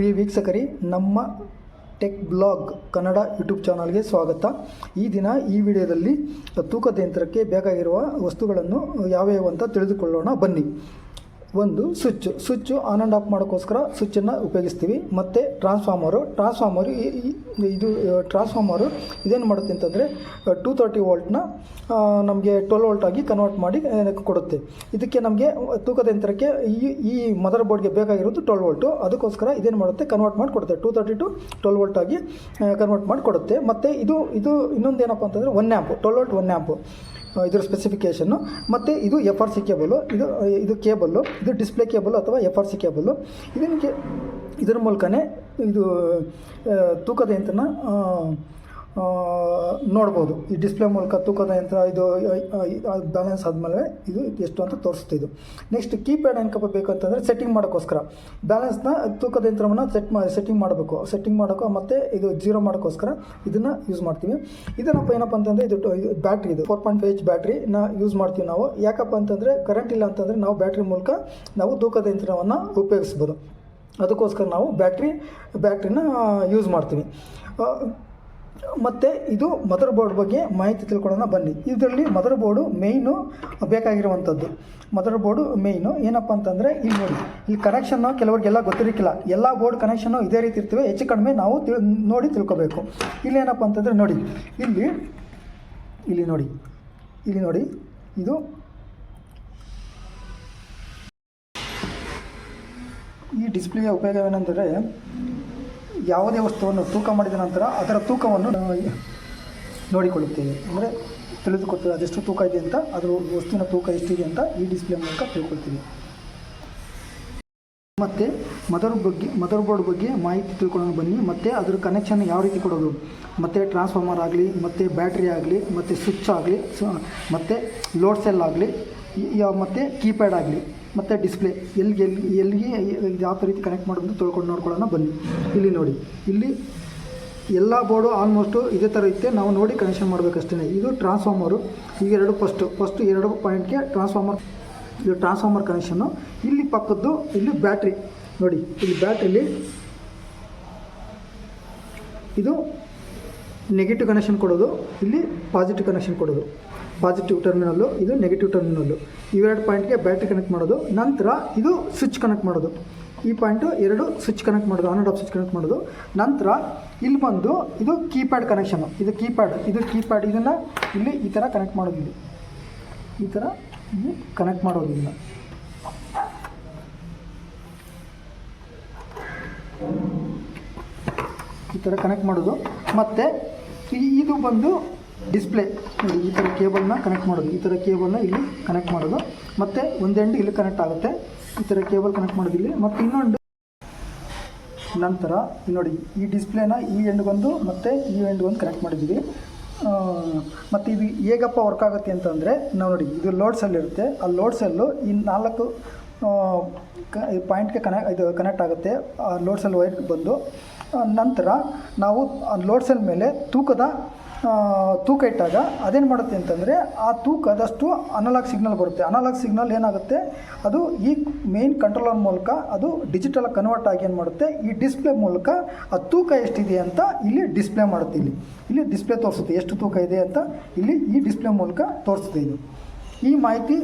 ಪ್ರಿಯ ವೀಕ್ಷಕರೇ, ನಮ್ಮ tech blog Kannada YouTube ಚಾನಲ್ಗೆ ಸ್ವಾಗತ. ಈ ದಿನ ಈ ವಿಡಿಯೋದಲ್ಲಿ ತೂಕದ ಯಂತ್ರಕ್ಕೆ ಬೇಕಾಗಿರುವ ವಸ್ತುಗಳನ್ನು ಯಾವ್ಯಾವ ಅಂತ ತಿಳಿದುಕೊಳ್ಳೋಣ ಬನ್ನಿ. ಒಂದು ಸ್ವಿಚ್ಚು ಆನ್ ಆ್ಯಂಡ್ ಆಫ್ ಮಾಡೋಕ್ಕೋಸ್ಕರ ಸ್ವಿಚ್ಚನ್ನು ಉಪಯೋಗಿಸ್ತೀವಿ. ಮತ್ತು ಟ್ರಾನ್ಸ್ಫಾರ್ಮರು ಇದೇನು ಮಾಡುತ್ತೆ ಅಂತಂದರೆ 230 ವೋಲ್ಟ್ನ ನಮಗೆ 12 ವೋಲ್ಟ್ ಆಗಿ ಕನ್ವರ್ಟ್ ಮಾಡಿ ಕೊಡುತ್ತೆ. ಇದಕ್ಕೆ ನಮಗೆ ತೂಕದ ಯಂತ್ರಕ್ಕೆ ಈ ಮದರ್ ಬೋರ್ಡ್ಗೆ ಬೇಕಾಗಿರೋದು 12 ವೋಲ್ಟು. ಅದಕ್ಕೋಸ್ಕರ ಇದೇನು ಮಾಡುತ್ತೆ, ಕನ್ವರ್ಟ್ ಮಾಡಿ ಕೊಡುತ್ತೆ. 230 to 12 ವೋಲ್ಟ್ ಆಗಿ ಕನ್ವರ್ಟ್ ಮಾಡಿ ಕೊಡುತ್ತೆ. ಮತ್ತು ಇದು ಇನ್ನೊಂದು ಏನಪ್ಪ ಅಂತಂದರೆ 1 ಆ್ಯಂಪ್ 12 ವೋಲ್ಟ್ 1 ಆ್ಯಂಪು ಇದರ ಸ್ಪೆಸಿಫಿಕೇಷನ್ನು. ಮತ್ತು ಇದು FRC ಕೇಬಲು, ಇದು ಕೇಬಲ್ಲು, ಇದು ಡಿಸ್ಪ್ಲೇ ಕೇಬಲ್ ಅಥವಾ FRC ಕೇಬಲ್ಲು. ಇದರ ಮೂಲಕನೇ ಇದು ತೂಕದ ಯಂತ್ರನ ನೋಡ್ಬೋದು. ಈ ಡಿಸ್ಪ್ಲೇ ಮೂಲಕ ತೂಕದ ಯಂತ್ರ ಇದು ಬ್ಯಾಲೆನ್ಸ್ ಆದಮೇಲೆ ಇದು ಎಷ್ಟು ಅಂತ ತೋರಿಸುತ್ತೆ. ಇದು ನೆಕ್ಸ್ಟ್ ಕೀಪ್ಯಾಡ್ ಏನಕ್ಕಪ್ಪ ಬೇಕಂತಂದರೆ ಸೆಟ್ಟಿಂಗ್ ಮಾಡೋಕ್ಕೋಸ್ಕರ ಬ್ಯಾಲೆನ್ಸ್ನ ತೂಕದ ಯಂತ್ರವನ್ನು ಸೆಟ್ಟಿಂಗ್ ಮಾಡೋಕ್ಕೋ ಮತ್ತು ಇದು 0 ಮಾಡೋಕ್ಕೋಸ್ಕರ ಇದನ್ನು ಯೂಸ್ ಮಾಡ್ತೀವಿ. ಏನಪ್ಪ ಅಂತಂದರೆ ಇದು ಬ್ಯಾಟ್ರಿ, ಇದು 4.5 ಬ್ಯಾಟ್ರಿನ ಯೂಸ್ ಮಾಡ್ತೀವಿ ನಾವು. ಯಾಕಪ್ಪ ಅಂತಂದರೆ ಕರೆಂಟ್ ಇಲ್ಲ ಅಂತಂದರೆ ನಾವು ಬ್ಯಾಟ್ರಿ ಮೂಲಕ ನಾವು ತೂಕದ ಯಂತ್ರವನ್ನು ಉಪಯೋಗಿಸ್ಬೋದು. ಅದಕ್ಕೋಸ್ಕರ ನಾವು ಬ್ಯಾಟ್ರಿನ ಯೂಸ್ ಮಾಡ್ತೀವಿ. ಮತ್ತು ಇದು ಮದರ್ ಬೋರ್ಡ್ ಬಗ್ಗೆ ಮಾಹಿತಿ ತಿಳ್ಕೊಳ್ಳೋಣ ಬನ್ನಿ. ಇದರಲ್ಲಿ ಮದರ್ ಬೋರ್ಡು ಮೇಯ್ನು ಬೇಕಾಗಿರುವಂಥದ್ದು. ಮದರ್ ಬೋರ್ಡು ಮೇಯ್ನು ಏನಪ್ಪ ಅಂತಂದರೆ ಇಲ್ಲಿ ನೋಡಿ, ಇಲ್ಲಿ ಕನೆಕ್ಷನ್ನು ಕೆಲವರಿಗೆಲ್ಲ ಗೊತ್ತಿರಕ್ಕಿಲ್ಲ. ಎಲ್ಲ ಬೋರ್ಡ್ ಕನೆಕ್ಷನ್ನು ಇದೇ ರೀತಿ ಇರ್ತವೆ. ಹೆಚ್ಚು ಕಡಿಮೆ ನಾವು ನೋಡಿ ತಿಳ್ಕೊಬೇಕು. ಇಲ್ಲೇನಪ್ಪ ಅಂತಂದರೆ ನೋಡಿ, ಇಲ್ಲಿ ನೋಡಿ ಇದು ಈ ಡಿಸ್ಪ್ಲೇಯ ಉಪಯೋಗವೇನೆಂದರೆ, ಯಾವುದೇ ವಸ್ತುವನ್ನು ತೂಕ ಮಾಡಿದ ನಂತರ ಅದರ ತೂಕವನ್ನು ನೋಡಿಕೊಳ್ಳುತ್ತೇವೆ. ಅಂದರೆ ತಿಳಿದುಕೊಳ್ತೇವೆ ಅದೆಷ್ಟು ತೂಕ ಇದೆ ಅಂತ, ಅದರ ವಸ್ತುವಿನ ತೂಕ ಎಷ್ಟಿದೆ ಅಂತ ಈ ಡಿಸ್ಪ್ಲೇ ಮೂಲಕ ತಿಳ್ಕೊಳ್ತೀವಿ. ಮತ್ತು ಮದರ್ ಬೋರ್ಡ್ ಬಗ್ಗೆ ಮಾಹಿತಿ ತಿಳ್ಕೊಳ್ಳೋಣ ಬನ್ನಿ. ಮತ್ತು ಅದರ ಕನೆಕ್ಷನ್ ಯಾವ ರೀತಿ ಕೊಡೋದು, ಮತ್ತು ಟ್ರಾನ್ಸ್ಫಾರ್ಮರ್ ಆಗಲಿ, ಮತ್ತು ಬ್ಯಾಟ್ರಿ ಆಗಲಿ, ಮತ್ತು ಸ್ವಿಚ್ ಆಗಲಿ, ಮತ್ತು ಲೋಡ್ ಸೆಲ್ ಆಗಲಿ, ಮತ್ತು ಕೀಪ್ಯಾಡ್ ಆಗಲಿ, ಮತ್ತು ಡಿಸ್ಪ್ಲೇ ಎಲ್ಲಿಗೆ ಯಾವ ರೀತಿ ಕನೆಕ್ಟ್ ಮಾಡೋದು ನೋಡ್ಕೊಳ್ಳೋಣ ಬನ್ನಿ. ಇಲ್ಲಿ ನೋಡಿ, ಇಲ್ಲಿ ಎಲ್ಲ ಬೋರ್ಡು ಆಲ್ಮೋಸ್ಟು ಇದೇ ಥರ ಇರುತ್ತೆ. ನಾವು ನೋಡಿ ಕನೆಕ್ಷನ್ ಮಾಡಬೇಕಷ್ಟೇ. ಇದು ಟ್ರಾನ್ಸ್ಫಾರ್ಮರು. ಈಗ ಫಸ್ಟು 2 ಪಾಯಿಂಟ್ಗೆ ಇದು ಟ್ರಾನ್ಸ್ಫಾರ್ಮರ್ ಕನೆಕ್ಷನ್ನು. ಇಲ್ಲಿ ಪಕ್ಕದ್ದು ಇಲ್ಲಿ ಬ್ಯಾಟ್ರಿ ನೋಡಿ, ಇಲ್ಲಿ ಬ್ಯಾಟ್ರಿಲಿ ಇದು ನೆಗೆಟಿವ್ ಕನೆಕ್ಷನ್ ಕೊಡೋದು, ಇಲ್ಲಿ ಪಾಸಿಟಿವ್ ಕನೆಕ್ಷನ್ ಕೊಡೋದು. ಪಾಸಿಟಿವ್ ಟರ್ಮಿನಲ್ಲು, ಇದು ನೆಗೆಟಿವ್ ಟರ್ಮಿನಲ್ಲು. ಇವೆರಡು ಪಾಯಿಂಟ್ಗೆ ಬ್ಯಾಟ್ರಿ ಕನೆಕ್ಟ್ ಮಾಡೋದು. ನಂತರ ಇದು ಸ್ವಿಚ್ ಕನೆಕ್ಟ್ ಮಾಡೋದು. ಈ ಪಾಯಿಂಟು 2 ಸ್ವಿಚ್ ಕನೆಕ್ಟ್ ಮಾಡೋದು, on and off switch connect ಮಾಡೋದು. ನಂತರ ಇಲ್ಲಿ ಬಂದು ಇದು ಕೀಪ್ಯಾಡ್ ಕನೆಕ್ಷನು. ಇದು ಕೀಪ್ಯಾಡ್ ಇದನ್ನು ಇಲ್ಲಿ ಈ ಥರ ಕನೆಕ್ಟ್ ಮಾಡೋದು. ಇಲ್ಲಿ ಈ ಥರ ಇಲ್ಲಿ ಕನೆಕ್ಟ್ ಮಾಡೋದು. ಇದನ್ನು ಈ ಥರ ಕನೆಕ್ಟ್ ಮಾಡೋದು. ಮತ್ತು ಇದು ಬಂದು ಡಿಸ್ಪ್ಲೇ ನೋಡಿ, ಈ ಥರ ಕೇಬಲ್ನ ಕನೆಕ್ಟ್ ಮಾಡೋದು. ಈ ಥರ ಕೇಬಲ್ನ ಇಲ್ಲಿ ಕನೆಕ್ಟ್ ಮಾಡೋದು. ಮತ್ತು ಒಂದು ಎಂಡ್ ಇಲ್ಲಿ ಕನೆಕ್ಟ್ ಆಗುತ್ತೆ. ಈ ಥರ ಕೇಬಲ್ ಕನೆಕ್ಟ್ ಮಾಡೋದು ಇಲ್ಲಿ. ಮತ್ತು ಇನ್ನೊಂದು ನಂತರ ನೋಡಿ, ಈ ಡಿಸ್ಪ್ಲೇನ ಈ ಎಂಡ್ಗೊಂದು ಮತ್ತು ಈ ಎಂಡ್ಗೊಂದು ಕನೆಕ್ಟ್ ಮಾಡಿದ್ದೀವಿ. ಮತ್ತು ಇದು ಹೇಗಪ್ಪ ವರ್ಕ್ ಆಗುತ್ತೆ ಅಂತಂದರೆ, ನಾವು ನೋಡಿ, ಇದು ಲೋಡ್ ಸೆಲ್ ಇರುತ್ತೆ. ಆ ಲೋಡ್ ಸೆಲ್ಲು ಈ 4 ಪಾಯಿಂಟ್ಗೆ ಕನೆಕ್ಟ್ ಆಗುತ್ತೆ. ಆ ಲೋಡ್ ಸೆಲ್ ವೈರ್ ಬಂದು ನಂತರ ನಾವು ಆ ಲೋಡ್ ಸೆಲ್ ಮೇಲೆ ತೂಕ ಇಟ್ಟಾಗ ಅದೇನು ಮಾಡುತ್ತೆ ಅಂತಂದರೆ, ಆ ತೂಕದಷ್ಟು ಅನಲಾಗ್ ಸಿಗ್ನಲ್ ಬರುತ್ತೆ. ಅನಲಾಗ್ ಸಿಗ್ನಲ್ ಏನಾಗುತ್ತೆ, ಅದು ಈ ಮೇನ್ ಕಂಟ್ರೋಲರ್ ಮೂಲಕ ಅದು ಡಿಜಿಟಲ್ ಕನ್ವರ್ಟ್ ಆಗಿ ಏನು ಮಾಡುತ್ತೆ, ಈ ಡಿಸ್ಪ್ಲೇ ಮೂಲಕ ಆ ತೂಕ ಎಷ್ಟಿದೆ ಅಂತ ಇಲ್ಲಿ ಡಿಸ್ಪ್ಲೇ ಮಾಡುತ್ತೆ. ಇಲ್ಲಿ ಡಿಸ್ಪ್ಲೇ ತೋರಿಸುತ್ತೆ ಎಷ್ಟು ತೂಕ ಇದೆ ಅಂತ. ಇಲ್ಲಿ ಈ ಡಿಸ್ಪ್ಲೇ ಮೂಲಕ ತೋರಿಸುತ್ತೆ. ಇದು ಈ ಮಾಹಿತಿ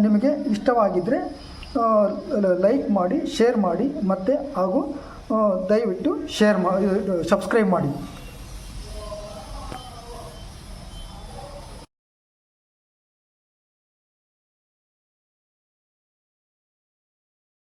ನಿಮಗೆ ಇಷ್ಟವಾಗಿದ್ದರೆ ಲೈಕ್ ಮಾಡಿ, ಶೇರ್ ಮಾಡಿ, ಮತ್ತು ಹಾಗೂ ದಯವಿಟ್ಟು ಸಬ್ಸ್ಕ್ರೈಬ್ ಮಾಡಿ.